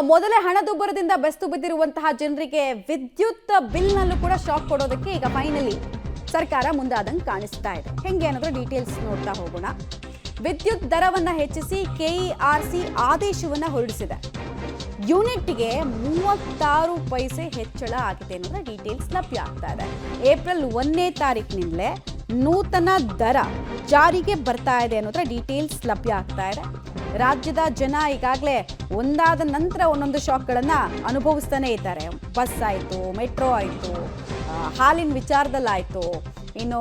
ಮೊದಲೇ ಹಣದುಬ್ಬರದಿಂದ ಬೆಸ್ತು ಬಿದ್ದಿರುವಂತಹ ಜನರಿಗೆ ವಿದ್ಯುತ್ ಬಿಲ್ನಲ್ಲೂ ಕೂಡ ಶಾಕ್ ಕೊಡೋದಕ್ಕೆ ಈಗ ಫೈನಲಿ ಸರ್ಕಾರ ಮುಂದಾದಂಗೆ ಕಾಣಿಸ್ತಾ ಇದೆ. ಹೆಂಗೆ ಅನ್ನೋದ್ರ ಡೀಟೇಲ್ಸ್ ನೋಡ್ತಾ ಹೋಗೋಣ. ವಿದ್ಯುತ್ ದರವನ್ನು ಹೆಚ್ಚಿಸಿ ಕೆಇಆರ್ಸಿ ಆದೇಶವನ್ನು ಹೊರಡಿಸಿದೆ. ಯೂನಿಟ್ಗೆ 36 ಪೈಸೆ ಹೆಚ್ಚಳ ಆಗಿದೆ ಅನ್ನೋದ್ರ ಡೀಟೇಲ್ಸ್ ಲಭ್ಯ ಆಗ್ತಾ ಇದೆ. ಏಪ್ರಿಲ್ 1ನೇ ತಾರೀಕಿನಿಂದಲೇ ನೂತನ ದರ ಜಾರಿಗೆ ಬರ್ತಾ ಇದೆ ಅನ್ನೋದ್ರ ಡೀಟೇಲ್ಸ್ ಲಭ್ಯ ಆಗ್ತಾ ಇದೆ. ರಾಜ್ಯದ ಜನ ಈಗಾಗಲೇ ಒಂದಾದ ನಂತರ ಒಂದೊಂದು ಶಾಕ್ಗಳನ್ನು ಅನುಭವಿಸ್ತಾನೆ ಇದ್ದಾರೆ. ಬಸ್ ಆಯಿತು, ಮೆಟ್ರೋ ಆಯಿತು, ಹಾಲಿನ ವಿಚಾರದಲ್ಲಾಯಿತು, ಇನ್ನು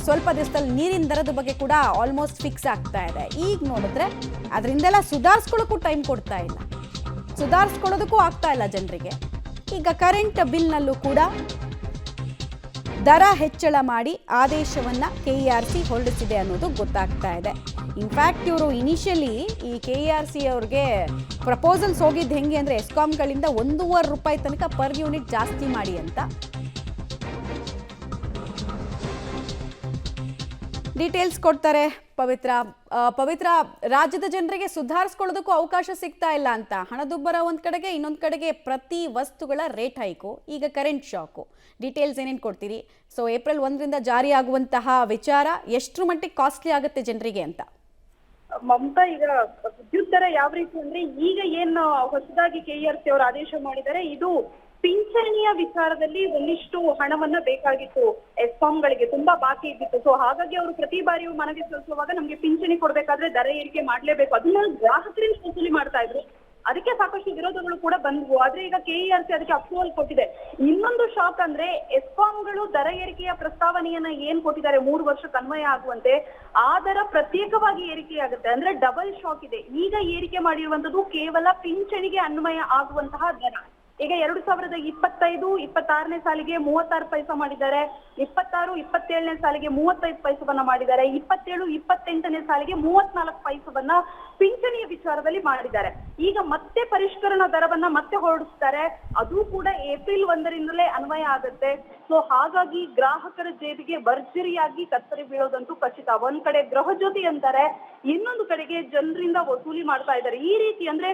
ಸ್ವಲ್ಪ ದಿವಸದಲ್ಲಿ ನೀರಿನ ದರದ ಬಗ್ಗೆ ಕೂಡ ಆಲ್ಮೋಸ್ಟ್ ಫಿಕ್ಸ್ ಆಗ್ತಾ ಇದೆ. ಈಗ ನೋಡಿದ್ರೆ ಅದರಿಂದೆಲ್ಲ ಸುಧಾರಿಸ್ಕೊಳ್ಳೋಕ್ಕೂ ಟೈಮ್ ಕೊಡ್ತಾ ಇಲ್ಲ, ಸುಧಾರಿಸ್ಕೊಳ್ಳೋದಕ್ಕೂ ಆಗ್ತಾ ಇಲ್ಲ ಜನರಿಗೆ. ಈಗ ಕರೆಂಟ್ ಬಿಲ್ನಲ್ಲೂ ಕೂಡ ದರ ಹೆಚ್ಚಳ ಮಾಡಿ ಆದೇಶವನ್ನು ಕೆಇಆರ್ಸಿ ಹೊರಡಿಸಿದೆ ಅನ್ನೋದು ಗೊತ್ತಾಗ್ತಾ ಇದೆ. ಇನ್ಫ್ಯಾಕ್ಟ್ ಇವರು ಇನಿಷಿಯಲಿ ಈ ಕೆಇಆರ್ಸಿ ಅವ್ರಿಗೆ ಪ್ರಪೋಸಲ್ಸ್ ಹೋಗಿದ್ದು ಹೆಂಗೆ ಅಂದರೆ ಎಸ್ಕಾಮ್ಗಳಿಂದ 1.5 ರೂಪಾಯಿ ತನಕ ಪರ್ ಯೂನಿಟ್ ಜಾಸ್ತಿ ಮಾಡಿ ಅಂತ. ಡೀಟೇಲ್ಸ್ ಕೊಡ್ತಾರೆ ಪವಿತ್ರ. ರಾಜ್ಯದ ಜನರಿಗೆ ಸುಧಾರಿಸ್ಕೊಳ್ಳೋದಕ್ಕೂ ಅವಕಾಶ ಸಿಗ್ತಾ ಇಲ್ಲ ಅಂತ. ಹಣದುಬ್ಬರ ಒಂದು ಕಡೆಗೆ, ಇನ್ನೊಂದು ಕಡೆಗೆ ಪ್ರತಿ ವಸ್ತುಗಳ ರೇಟ್ ಹೈಕು, ಈಗ ಕರೆಂಟ್ ಶಾಕು. ಡೀಟೇಲ್ಸ್ ಏನೇನು ಕೊಡ್ತೀರಿ? ಸೊ ಏಪ್ರಿಲ್ 1ರಿಂದ ಜಾರಿ ಆಗುವಂತಹ ವಿಚಾರ ಎಷ್ಟರ ಮಟ್ಟಿಗೆ ಕಾಸ್ಟ್ಲಿ ಆಗುತ್ತೆ ಜನರಿಗೆ ಅಂತ? ಮಮತಾ, ಈಗ ವಿದ್ಯುತ್ ದರ ಯಾವ ರೀತಿ ಅಂದ್ರೆ ಈಗ ಏನು ಹೊಸದಾಗಿ ಕೆಇಆರ್ಸಿ ಅವರು ಆದೇಶ ಮಾಡಿದ್ದಾರೆ, ಇದು ಪಿಂಚಣಿಯ ವಿಚಾರದಲ್ಲಿ ಒಂದಿಷ್ಟು ಹಣವನ್ನ ಬೇಕಾಗಿತ್ತು. ಎಸ್ಕಾಂಗಳಿಗೆ ತುಂಬಾ ಬಾಕಿ ಇದ್ದಿತ್ತು. ಸೊ ಹಾಗಾಗಿ ಅವರು ಪ್ರತಿ ಬಾರಿಯೂ ಮನವಿ ಸಲ್ಲಿಸುವಾಗ ನಮ್ಗೆ ಪಿಂಚಣಿ ಕೊಡ್ಬೇಕಾದ್ರೆ ದರ ಏರಿಕೆ ಮಾಡ್ಲೇಬೇಕು, ಅದನ್ನ ಗ್ರಾಹಕರಿಂದ ವಸೂಲಿ ಮಾಡ್ತಾ ಇದ್ರು. ಅದಕ್ಕೆ ಸಾಕಷ್ಟು ವಿರೋಧಗಳು ಕೂಡ ಬಂದ್ವು. ಆದ್ರೆ ಈಗ ಕೆಇಆರ್ಸಿ ಅದಕ್ಕೆ ಅಪ್ರೂವಲ್ ಕೊಟ್ಟಿದೆ. ಇನ್ನೊಂದು ಶಾಕ್ ಅಂದ್ರೆ ಎಸ್ಕಾಂಗಳು ದರ ಏರಿಕೆಯ ಪ್ರಸ್ತಾವನೆಯನ್ನ ಏನ್ ಕೊಟ್ಟಿದ್ದಾರೆ 3 ವರ್ಷಕ್ಕೆ ಅನ್ವಯ ಆಗುವಂತೆ, ಆ ದರ ಪ್ರತ್ಯೇಕವಾಗಿ ಏರಿಕೆ ಆಗುತ್ತೆ. ಅಂದ್ರೆ ಡಬಲ್ ಶಾಕ್ ಇದೆ. ಈಗ ಏರಿಕೆ ಮಾಡಿರುವಂತದ್ದು ಕೇವಲ ಪಿಂಚಣಿಗೆ ಅನ್ವಯ ಆಗುವಂತಹ ದರ. ಈಗ 2025-26ನೇ ಸಾಲಿಗೆ 36 ಪೈಸೆ ಮಾಡಿದ್ದಾರೆ, 26-27ನೇ ಸಾಲಿಗೆ 35 ಪೈಸವನ್ನ ಮಾಡಿದ್ದಾರೆ, 27-28ನೇ ಸಾಲಿಗೆ 34 ಪೈಸವನ್ನ ಪಿಂಚಣಿಯ ವಿಚಾರದಲ್ಲಿ ಮಾಡಿದ್ದಾರೆ. ಈಗ ಮತ್ತೆ ಪರಿಷ್ಕರಣಾ ದರವನ್ನ ಮತ್ತೆ ಹೊರಡಿಸ್ತಾರೆ. ಅದು ಕೂಡ ಏಪ್ರಿಲ್ 1ರಿಂದಲೇ ಅನ್ವಯ ಆಗುತ್ತೆ. ಸೊ ಹಾಗಾಗಿ ಗ್ರಾಹಕರ ಜೇಬಿಗೆ ಭರ್ಜರಿಯಾಗಿ ಕತ್ತರಿ ಬೀಳೋದಂತೂ ಖಚಿತ. ಒಂದ್ ಕಡೆ ಗೃಹ ಜ್ಯೋತಿ ಅಂತಾರೆ, ಇನ್ನೊಂದು ಕಡೆಗೆ ಜನರಿಂದ ವಸೂಲಿ ಮಾಡ್ತಾ ಇದ್ದಾರೆ. ಈ ರೀತಿ ಅಂದ್ರೆ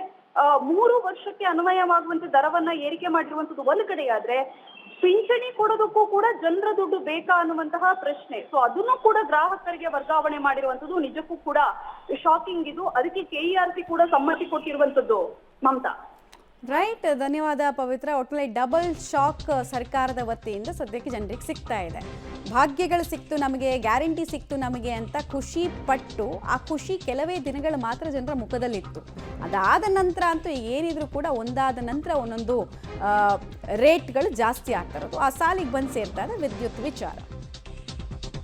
3 ವರ್ಷಕ್ಕೆ ಅನ್ವಯವಾಗುವಂತ ದರವನ್ನ ಏರಿಕೆ ಮಾಡಿರುವಂತದ್ದು ಒಂದು ಕಡೆ ಆದ್ರೆ, ಪಿಂಚಣಿ ಕೊಡೋದಕ್ಕೂ ಕೂಡ ಜನರ ದುಡ್ಡು ಬೇಕಾ ಅನ್ನುವಂತಹ ಪ್ರಶ್ನೆ. ಸೊ ಅದನ್ನು ಕೂಡ ಗ್ರಾಹಕರಿಗೆ ವರ್ಗಾವಣೆ ಮಾಡಿರುವಂತದ್ದು ನಿಜಕ್ಕೂ ಕೂಡ ಶಾಕಿಂಗ್. ಇದು ಅದಕ್ಕೆ ಕೆಇಆರ್ಸಿ ಕೂಡ ಸಮ್ಮತಿ ಕೊಟ್ಟಿರುವಂತದ್ದು ಮಮತಾ. ರೈಟ್, ಧನ್ಯವಾದ ಪವಿತ್ರ. ಒಟ್ಟಿನಲ್ಲಿ ಡಬಲ್ ಶಾಕ್ ಸರ್ಕಾರದ ವತಿಯಿಂದ ಸದ್ಯಕ್ಕೆ ಜನರಿಗೆ ಸಿಗ್ತಾ ಇದೆ. ಭಾಗ್ಯಗಳು ಸಿಕ್ತು ನಮಗೆ, ಗ್ಯಾರಂಟಿ ಸಿಕ್ತು ನಮಗೆ ಅಂತ ಖುಷಿ ಪಟ್ಟು ಆ ಖುಷಿ ಕೆಲವೇ ದಿನಗಳು ಮಾತ್ರ ಜನರ ಮುಖದಲ್ಲಿತ್ತು. ಅದಾದ ನಂತರ ಅಂತೂ ಏನಿದ್ರು ಕೂಡ ಒಂದಾದ ನಂತರ ಒಂದೊಂದು ರೇಟ್ಗಳು ಜಾಸ್ತಿ ಆಗ್ತಾ ಇರೋದು. ಆ ಸಾಲಿಗೆ ಬಂದು ಸೇರ್ತಾ ಇದೆ ವಿದ್ಯುತ್ ವಿಚಾರ.